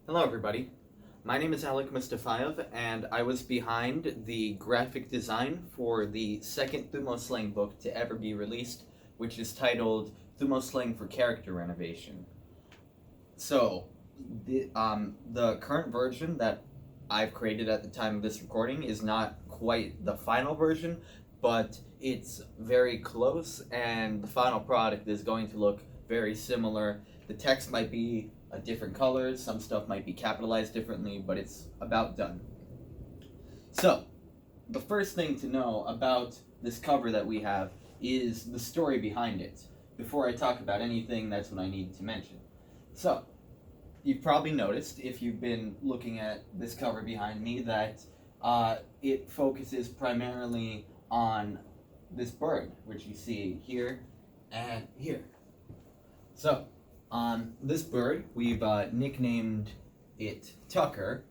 Hello everybody, my name is Alec Mustafayev and I was behind the graphic design for the second Thumoslang book to ever be released, which is titled Thumoslang for Character Renovation. So, the current version that I've created at the time of this recording is not quite the final version, but it's very close and the final product is going to look very similar. The text might be a different colors, some stuff might be capitalized differently, but it's about done. So, the first thing to know about this cover that we have is the story behind it. Before I talk about anything, that's what I need to mention. So, you've probably noticed, if you've been looking at this cover behind me, that it focuses primarily on this bird, which you see here and here. So, this bird, we've nicknamed it Tucker,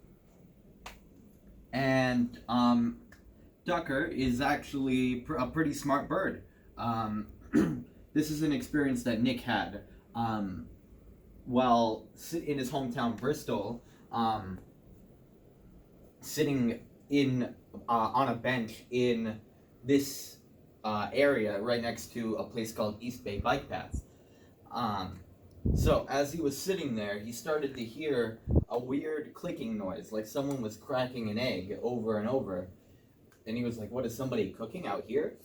and Tucker is actually a pretty smart bird. This is an experience that Nick had while in his hometown Bristol, sitting in on a bench in this area right next to a place called East Bay Bike Path. So as he was sitting there, he started to hear a weird clicking noise, like someone was cracking an egg over and over. And he was like, "What, is somebody cooking out here?"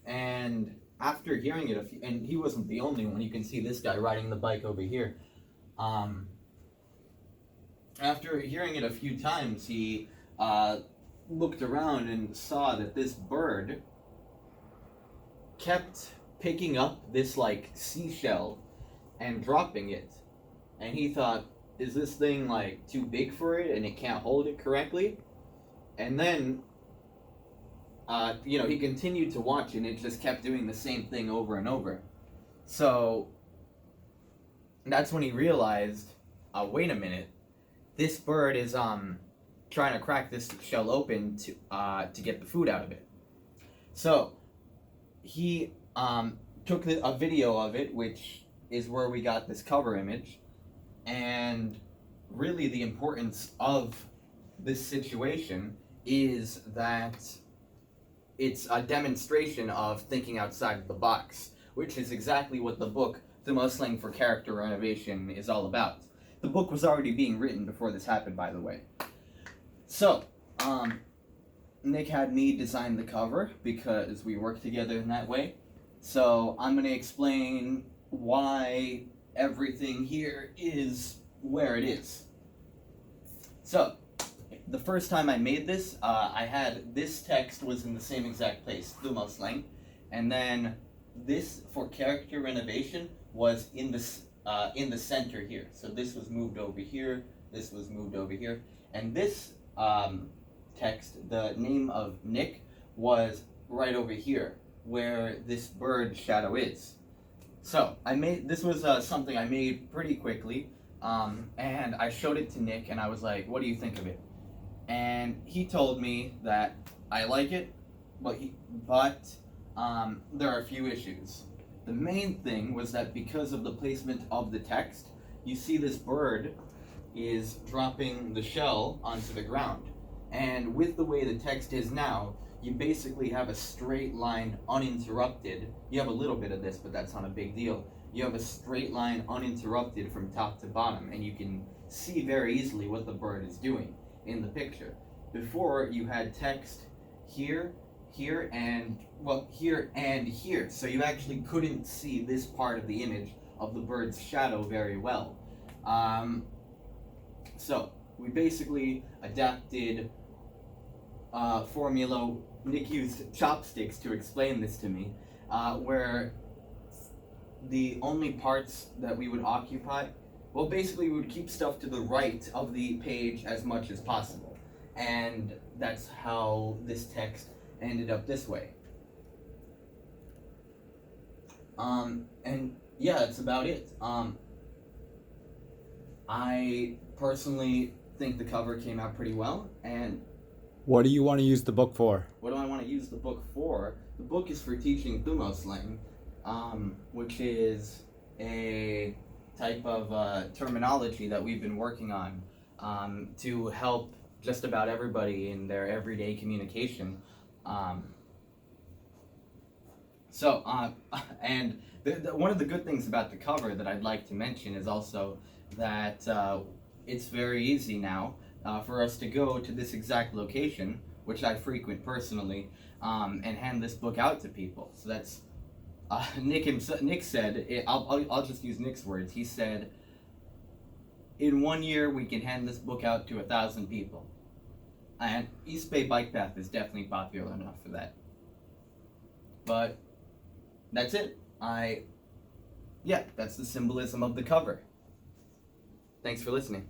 And after hearing it, and he wasn't the only one. You can see this guy riding the bike over here. After hearing it a few times, he looked around and saw that this bird kept picking up this like seashell and dropping it, and he thought, is this thing like too big for it and it can't hold it correctly? And then he continued to watch and it just kept doing the same thing over and over. So that's when he realized, wait a minute, this bird is trying to crack this shell open to get the food out of it. So he took a video of it, which is where we got this cover image. And really the importance of this situation is that it's a demonstration of thinking outside of the box, which is exactly what the book Thumoslang for Character Renovation is all about. The book was already being written before this happened, by the way. So, Nick had me design the cover because we work together in that way. So I'm going to explain why everything here is where it is. So, the first time I made this, I had this text was in the same exact place, Thumoslang, and then this for character renovation was in the center here. So this was moved over here, this was moved over here, and this text, the name of Nick, was right over here, where this bird shadow is. So this was something I made pretty quickly, and I showed it to Nick and I was like, what do you think of it? And he told me that I like it, but there are a few issues. The main thing was that because of the placement of the text, you see this bird is dropping the shell onto the ground. And with the way the text is now, you basically have a straight line uninterrupted. You have a little bit of this, but that's not a big deal. You have a straight line uninterrupted from top to bottom, and you can see very easily what the bird is doing in the picture. Before, you had text here, here, and here and here. So you actually couldn't see this part of the image of the bird's shadow very well. So we basically adapted formula. Nick used chopsticks to explain this to me, where the only parts that we would occupy, well, basically we would keep stuff to the right of the page as much as possible. And that's how this text ended up this way. And yeah, that's about it. I personally think the cover came out pretty well, and what do you want to use the book for? what do I want to use the book for? The book is for teaching Thumoslang, which is a type of terminology that we've been working on to help just about everybody in their everyday communication. Um, and one of the good things about the cover that I'd like to mention is also that it's very easy now for us to go to this exact location, which I frequent personally, and hand this book out to people. So that's Nick said. I'll just use Nick's words. He said, in 1 year we can hand this book out to 1,000 people, and East Bay Bike Path is definitely popular enough for that. But that's it. That's the symbolism of the cover. Thanks for listening.